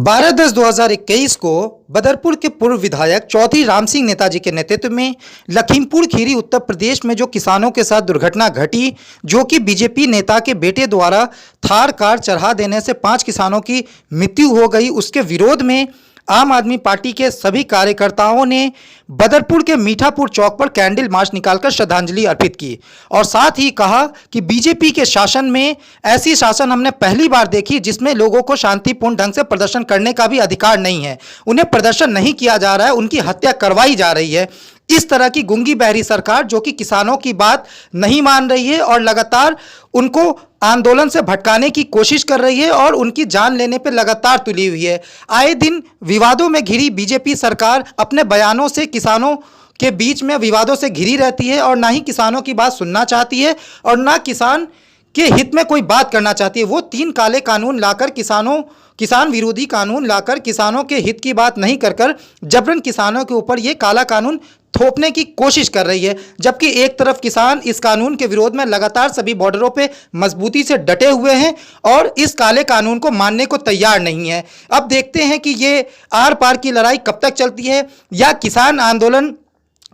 12/10/2021 को बदरपुर के पूर्व विधायक चौधरी राम सिंह नेताजी के नेतृत्व में लखीमपुर खीरी उत्तर प्रदेश में जो किसानों के साथ दुर्घटना घटी, जो कि बीजेपी नेता के बेटे द्वारा थार कार चढ़ा देने से 5 किसानों की मृत्यु हो गई, उसके विरोध में आम आदमी पार्टी के सभी कार्यकर्ताओं ने बदरपुर के मीठापुर चौक पर कैंडल मार्च निकालकर श्रद्धांजलि अर्पित की और साथ ही कहा कि बीजेपी के शासन में ऐसी शासन हमने पहली बार देखी जिसमें लोगों को शांतिपूर्ण ढंग से प्रदर्शन करने का भी अधिकार नहीं है। उन्हें प्रदर्शन नहीं किया जा रहा है, उनकी हत्या करवाई जा रही है। इस तरह की गूंगी बहरी सरकार जो कि किसानों की बात नहीं मान रही है और लगातार उनको आंदोलन से भटकाने की कोशिश कर रही है और उनकी जान लेने पर लगातार तुली हुई है। आए दिन विवादों में घिरी बीजेपी सरकार अपने बयानों से किसानों के बीच में विवादों से घिरी रहती है और ना ही किसानों की बात सुनना चाहती है और ना किसान के हित में कोई बात करना चाहती है। वो 3 काले कानून लाकर किसान विरोधी कानून लाकर किसानों के हित की बात नहीं कर जबरन किसानों के ऊपर ये काला कानून थोपने की कोशिश कर रही है, जबकि एक तरफ किसान इस कानून के विरोध में लगातार सभी बॉर्डरों पे मजबूती से डटे हुए हैं और इस काले कानून को मानने को तैयार नहीं है। अब देखते हैं कि ये आर पार की लड़ाई कब तक चलती है, या किसान आंदोलन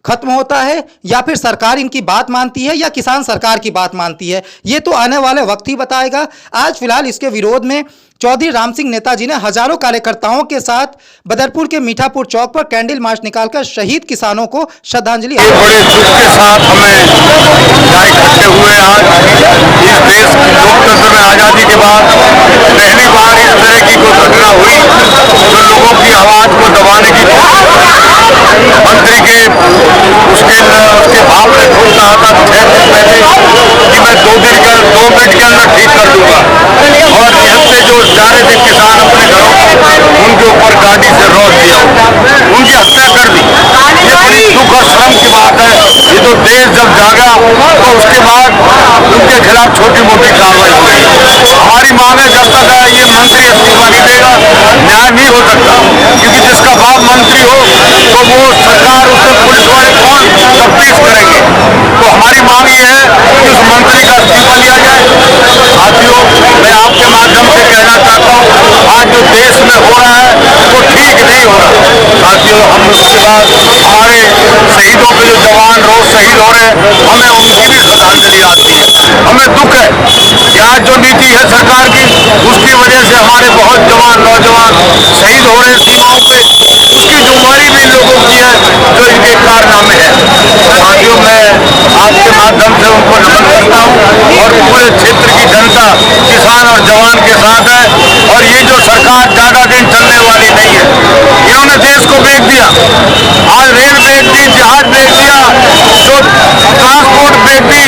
खत्म होता है या फिर सरकार इनकी बात मानती है या किसान सरकार की बात मानती है। ये तो आने वाले वक्त ही बताएगा। आज फिलहाल इसके विरोध में चौधरी राम सिंह नेताजी ने हजारों कार्यकर्ताओं के साथ बदरपुर के मीठापुर चौक पर कैंडल मार्च निकालकर शहीद किसानों को श्रद्धांजलि बड़े दुख के साथ हमें इकट्ठे हुए। आज इस देश की लोकतंत्र में आजादी के बाद पहली बार इस तरह की कोई घटना हुई जो लोगों की आवाज को दबाने की मंत्री के उसके भाव में खुद कहा था 6 दिन पहले कि मैं 2 मिनट के अंदर ठीक कर दूंगा, और यहाँ से जो जा रहे थे किसान अपने घरों को उनके ऊपर गाड़ी से रोक दिया, उनकी हत्या कर दी। ये बड़ी दुख और शर्म की बात है। ये तो देश जब जागा तो उसके बाद उनके खिलाफ छोटी मोटी कार्रवाई हुई। हमारी मांग है जब तक ये मंत्री इस्तीफा नहीं देगा न्याय नहीं हो सकता, क्योंकि जिसका बाप मंत्री हो तो वो सरकार उससे पुलिस वाले कौन तफ्तीश करेंगे। तो हमारी मांग ये है कि उस मंत्री का इस्तीफा लिया जाए। साथियों, मैं आपके माध्यम से कहना चाहता हूँ आज जो देश में हो रहा है वो ठीक नहीं हो रहा। साथियों, हम उसके बाद हमारे शहीदों के जो जवान रोज शहीद हो रहे हैं, हमें उनकी भी श्रद्धांजलि आती है। हमें दुख है कि आज जो नीति है सरकार की उसकी वजह से हमारे बहुत जवान नौजवान शहीद हो रहे हैं सीमाओं पे। उसकी जिम्मेदारी भी लोगों की है जो इनके कारनामे हैं। साथियों, मैं आपके माध्यम से उनको नमन करता हूँ और पूरे क्षेत्र की जनता किसान और जवान के साथ है। और ये जो सरकार ज्यादा दिन चलने वाली नहीं है। इन्होंने देश को बेच दिया, आज रेल बेच दी, जहाज बेच दिया, जो ट्रांसपोर्ट बेच दी।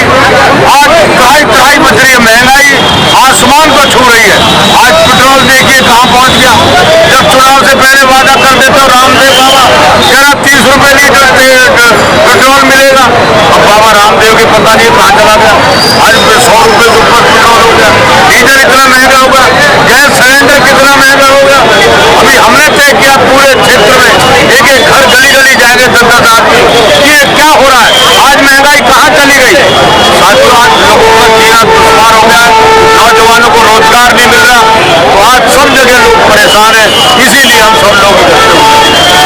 आज कढ़ाई बच रही है, महंगाई आसमान को छू रही है। आज पेट्रोल देखिए कहाँ पहुँच गया। जब चुनाव से पहले वादा कर देते हो रामदेव बाबा कह रहा 30 रुपए लीटर पेट्रोल मिलेगा, अब बाबा रामदेव के पता नहीं कहाँ चला गया। आज 100 रुपए के ऊपर पेट्रोल हो गया, डीजल इतना महंगा हो गया, गैस सिलेंडर कितना महंगा हो गया। अभी हमने तय किया पूरे क्षेत्र में एक घर गली गली जाएंगे 10-10 आदमी, ये क्या हो रहा है। आज महंगाई कहाँ चली गई। साथियों, आज लोगों का जीना दुश्वार हो गया, नौजवानों को रोजगार नहीं मिल रहा, तो आज सब जगह लोग परेशान हैं। इसीलिए हम सब लोग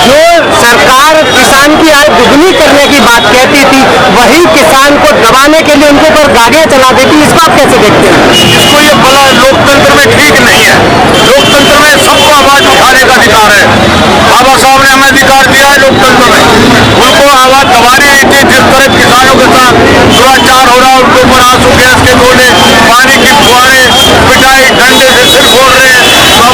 जो सरकार किसान की आय दुगनी करने की बात कहती थी, वही किसान को दबाने के लिए उनके ऊपर गाड़ियां चला देती। इसको आप कैसे देखते हैं? इसको ये बड़ा लोकतंत्र में ठीक नहीं है। लोकतंत्र में सबको आवाज उठाने का अधिकार है। बाबा साहब ने हमें अधिकार दिया है लोकतंत्र में, उनको आवाज दबानी नहीं थी। जिस तरह किसानों के साथ दुराचार हो रहा है, उनके ऊपर आंसू गैस के गोले, पानी की फुहारे, पिटाई, डंडे से सिर फोड़ रहे हैं, सब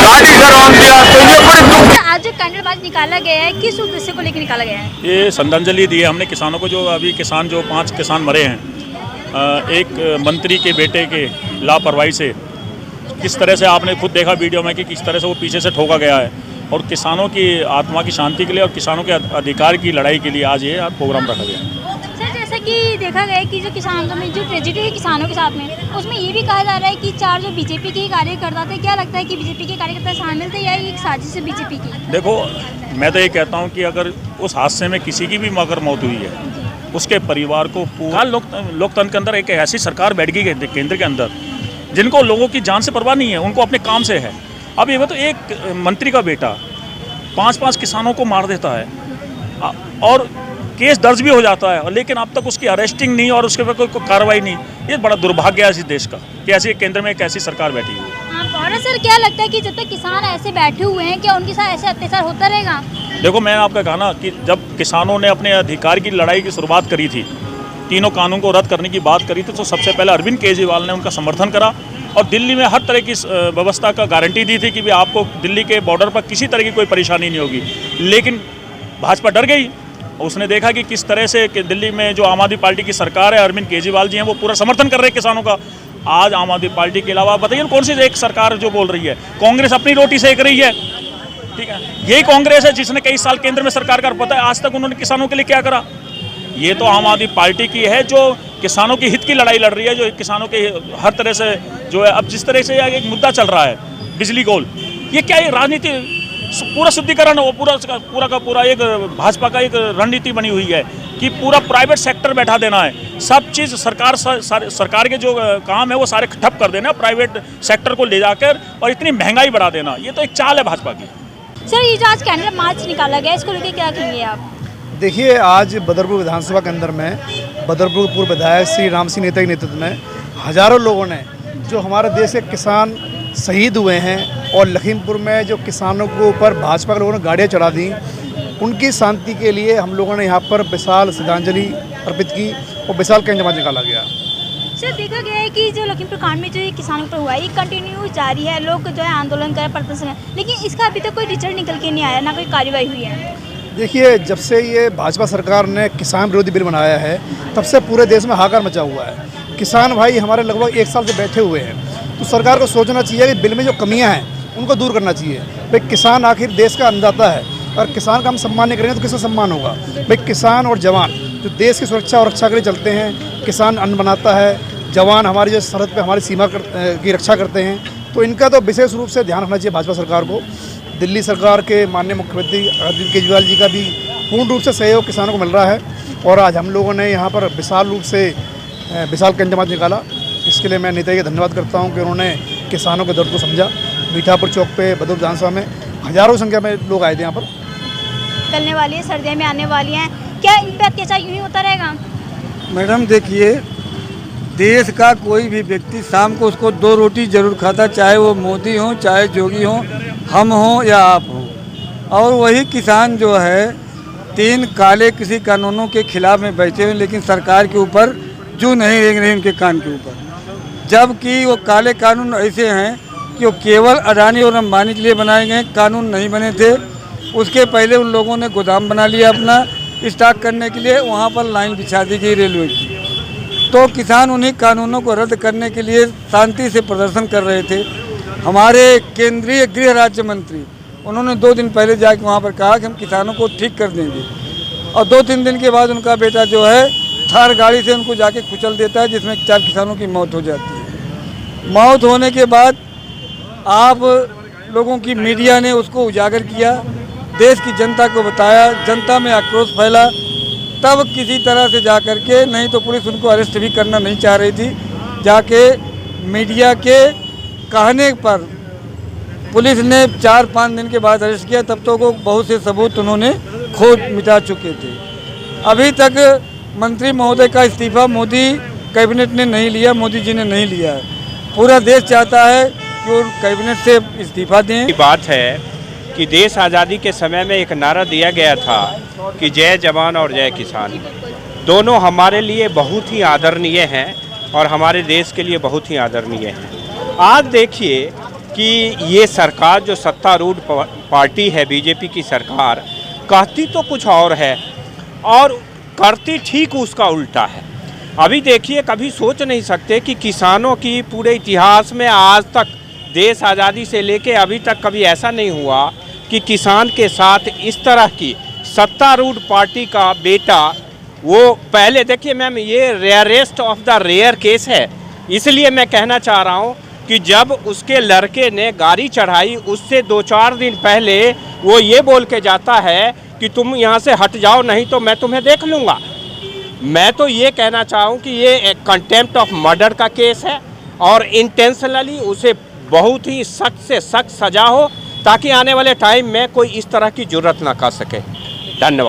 गाड़ी से रौंद दिया। तो ये बड़े दुख। आज जो कैंडल मार्च निकाला गया है, किस उद्देश्य को लेकर निकाला गया है? ये श्रद्धांजलि दी है हमने किसानों को। जो अभी किसान जो 5 किसान मरे हैं एक मंत्री के बेटे के लापरवाही से, किस तरह से आपने खुद देखा वीडियो में कि किस तरह से वो पीछे से ठोका गया है। और किसानों की आत्मा की शांति के लिए और किसानों के अधिकार की लड़ाई के लिए आज ये प्रोग्राम रखा गया है। सर, जैसा कि देखा गया है कि जो किसानों में जो ट्रेजेडी है किसानों के साथ में, उसमें ये भी कहा जा रहा है कि 4 जो बीजेपी के कार्यकर्ता थे, क्या लगता है कि बीजेपी के कार्यकर्ता शामिल थे या एक साजिश है बीजेपी की? देखो, मैं तो ये कहता हूँ कि अगर उस हादसे में किसी की भी मगर मौत हुई है, उसके परिवार को पूरा लोकतंत्र के अंदर एक ऐसी सरकार बैठ गई है केंद्र के अंदर जिनको लोगों की जान से परवाह नहीं है, उनको अपने काम से है। अब ये तो एक मंत्री का बेटा 5-5 किसानों को मार देता है और केस दर्ज भी हो जाता है, लेकिन अब तक उसकी अरेस्टिंग नहीं और उसके ऊपर कोई कार्रवाई नहीं। ये बड़ा दुर्भाग्य है इस देश का कि ऐसे केंद्र में एक ऐसी सरकार बैठी हुई है। और सर क्या लगता है कि जब तक किसान ऐसे बैठे हुए हैं क्या उनके साथ ऐसे अत्याचार होता रहेगा? देखो, मैंने आपका कहा ना कि जब किसानों ने अपने अधिकार की लड़ाई की शुरुआत करी थी, तीनों कानून को रद्द करने की बात करी थी, तो सबसे पहले अरविंद केजरीवाल ने उनका समर्थन करा और दिल्ली में हर तरह की व्यवस्था का गारंटी दी थी कि भी आपको दिल्ली के बॉर्डर पर किसी तरह की कोई परेशानी नहीं होगी। लेकिन भाजपा डर गई। उसने देखा कि किस तरह से कि दिल्ली में जो आम आदमी पार्टी की सरकार है, अरविंद केजरीवाल जी हैं, वो पूरा समर्थन कर रहे हैं किसानों का। आज आम आदमी पार्टी के अलावा बताइए कौन सी एक सरकार जो बोल रही है? कांग्रेस अपनी रोटी सेक रही है, ठीक है। यही कांग्रेस है जिसने कई साल केंद्र में सरकार का पता है आज तक उन्होंने किसानों के लिए क्या करा। ये तो आम आदमी पार्टी की है जो किसानों की हित की लड़ाई लड़ रही है, जो किसानों के हर तरह से जो है, अब जिस तरह से एक मुद्दा चल रहा है बिजली गोल, ये क्या है? राजनीति पूरा शुद्धिकरण, वो पूरा का पूरा एक भाजपा का एक रणनीति बनी हुई है कि पूरा प्राइवेट सेक्टर बैठा देना है। सब चीज़ सरकार के जो काम है वो सारे ठप कर देना, प्राइवेट सेक्टर को ले जाकर, और इतनी महंगाई बढ़ा देना। ये तो एक चाल है भाजपा की। सर ये जो आज कैंडल मार्च निकाला गया, इसको लेकर क्या कहेंगे आप? देखिए, आज बदरपुर विधानसभा के अंदर में बदरपुर पूर्व विधायक श्री राम सिंह नेता के नेतृत्व में हजारों लोगों ने, जो हमारे देश के किसान शहीद हुए हैं और लखीमपुर में जो किसानों के ऊपर भाजपा के लोगों ने गाड़ियाँ चढ़ा दी, उनकी शांति के लिए हम लोगों ने यहाँ पर विशाल श्रद्धांजलि अर्पित की और विशाल कैंडल मार्च निकाला गया। सर देखा गया है कि जो लखीमपुर कांड में जो ये किसानों पर हुआ है, ये कंटिन्यू जारी है, लोग जो है आंदोलन कर प्रदर्शन है, लेकिन इसका अभी तक कोई रिजल्ट निकल के नहीं आया, ना कोई कार्रवाई हुई है। देखिए, जब से ये भाजपा सरकार ने किसान विरोधी बिल बनाया है, तब से पूरे देश में हाहाकार मचा हुआ है। किसान भाई हमारे लगभग 1 साल से बैठे हुए हैं, तो सरकार को सोचना चाहिए कि बिल में जो कमियां हैं उनको दूर करना चाहिए। भाई किसान आखिर देश का अन्नदाता है, और किसान का हम सम्मान नहीं करेंगे तो किसका सम्मान होगा? भाई किसान और जवान जो देश की सुरक्षा और रक्षा के लिए चलते हैं, किसान अन्न बनाता है, जवान हमारी जो सरहद पे हमारी सीमा की रक्षा करते हैं, तो इनका तो विशेष रूप से ध्यान रखना चाहिए भाजपा सरकार को। दिल्ली सरकार के माननीय मुख्यमंत्री अरविंद केजरीवाल जी का भी पूर्ण रूप से सहयोग किसानों को मिल रहा है, और आज हम लोगों ने यहाँ पर विशाल रूप से विशाल कैंडल मार्च निकाला। इसके लिए मैं नेता का धन्यवाद करता हूँ कि उन्होंने किसानों के दर्द को समझा। मीठापुर चौक पे बदौर विधानसभा में हजारों संख्या में लोग आए थे यहाँ पर। निकलने वाली है, सर्दियाँ में आने वाली हैं, क्या इन पर अत्याचार यूँ ही होता रहेगा? मैडम देखिए, देश का कोई भी व्यक्ति शाम को उसको 2 रोटी जरूर खाता, चाहे वो मोदी हो, चाहे जोगी हो, हम हो या आप हो। और वही किसान जो है 3 काले किसी कानूनों के खिलाफ में बैठे हुए, लेकिन सरकार के ऊपर जो नहीं रेंग रहे उनके कान के ऊपर, जबकि वो काले कानून ऐसे हैं कि वो केवल अडानी और अंबानी के लिए बनाए गए कानून नहीं बने थे। उसके पहले उन लोगों ने गोदाम बना लिया अपना स्टॉक करने के लिए, वहाँ पर लाइन बिछा दी गई रेलवे की। तो किसान उन्हीं कानूनों को रद्द करने के लिए शांति से प्रदर्शन कर रहे थे। हमारे केंद्रीय गृह राज्य मंत्री, उन्होंने 2 दिन पहले जाकर वहाँ पर कहा कि हम किसानों को ठीक कर देंगे, और 2-3 दिन के बाद उनका बेटा जो है थार गाड़ी से उनको जाके कुचल देता है, जिसमें 4 किसानों की मौत हो जाती है। मौत होने के बाद आप लोगों की मीडिया ने उसको उजागर किया, देश की जनता को बताया, जनता में आक्रोश फैला, तब किसी तरह से जा कर के, नहीं तो पुलिस उनको अरेस्ट भी करना नहीं चाह रही थी, जाके मीडिया के कहने पर पुलिस ने 4-5 दिन के बाद अरेस्ट किया। तब तो वो बहुत से सबूत उन्होंने खोज मिटा चुके थे। अभी तक मंत्री महोदय का इस्तीफा मोदी कैबिनेट ने नहीं लिया, मोदी जी ने नहीं लिया है। पूरा देश चाहता है कि वो कैबिनेट से इस्तीफा दें। बात है कि देश आज़ादी के समय में एक नारा दिया गया था कि जय जवान और जय किसान, दोनों हमारे लिए बहुत ही आदरणीय हैं और हमारे देश के लिए बहुत ही आदरणीय हैं। आज देखिए कि ये सरकार जो सत्तारूढ़ पार्टी है, बीजेपी की सरकार, कहती तो कुछ और है और करती ठीक उसका उल्टा है। अभी देखिए, कभी सोच नहीं सकते कि किसानों की पूरे इतिहास में आज तक, देश आज़ादी से लेके अभी तक कभी ऐसा नहीं हुआ कि किसान के साथ इस तरह की सत्तारूढ़ पार्टी का बेटा, वो पहले देखिए मैम, ये rarest of the rare case है। इसलिए मैं कहना चाह रहा हूँ कि जब उसके लड़के ने गाड़ी चढ़ाई, उससे 2-4 दिन पहले वो ये बोल के जाता है कि तुम यहाँ से हट जाओ, नहीं तो मैं तुम्हें देख लूँगा। मैं तो ये कहना चाहूँ कि ये एक कंटेम्प्ट ऑफ मर्डर का केस है और इंटेंशनली उसे बहुत ही सख्त से सख्त सजा हो, ताकि आने वाले टाइम में कोई इस तरह की जुर्रत ना कर सके। धन्यवाद।